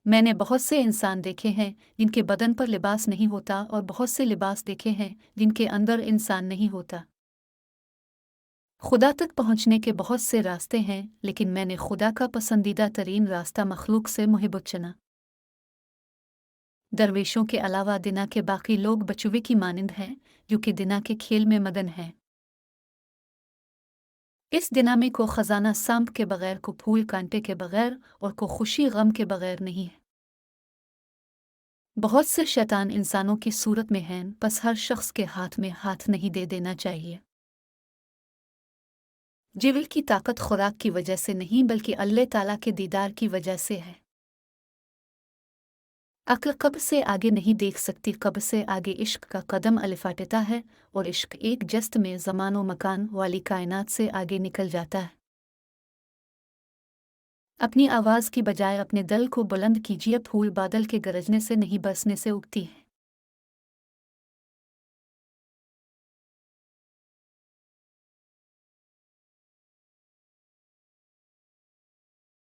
میں نے بہت سے انسان دیکھے ہیں جن کے بدن پر لباس نہیں ہوتا اور بہت سے لباس دیکھے ہیں جن کے اندر انسان نہیں ہوتا۔ خدا تک پہنچنے کے بہت سے راستے ہیں، لیکن میں نے خدا کا پسندیدہ ترین راستہ مخلوق سے محبت چنا۔ درویشوں کے علاوہ دنیا کے باقی لوگ بچوے کی مانند ہیں جو کہ دنیا کے کھیل میں مدن ہیں۔ اس دنیا میں کو خزانہ سانپ کے بغیر، کو پھول کانٹے کے بغیر اور کو خوشی غم کے بغیر نہیں ہے۔ بہت سے شیطان انسانوں کی صورت میں ہیں، پس ہر شخص کے ہاتھ میں ہاتھ نہیں دے دینا چاہیے۔ جیول کی طاقت خوراک کی وجہ سے نہیں بلکہ اللہ تعالیٰ کے دیدار کی وجہ سے ہے۔ عقل قبر سے آگے نہیں دیکھ سکتی، قبر سے آگے عشق کا قدم الفاٹتا ہے، اور عشق ایک جست میں زمان و مکان والی کائنات سے آگے نکل جاتا ہے۔ اپنی آواز کی بجائے اپنے دل کو بلند کیجیے، پھول بادل کے گرجنے سے نہیں برسنے سے اگتی ہے۔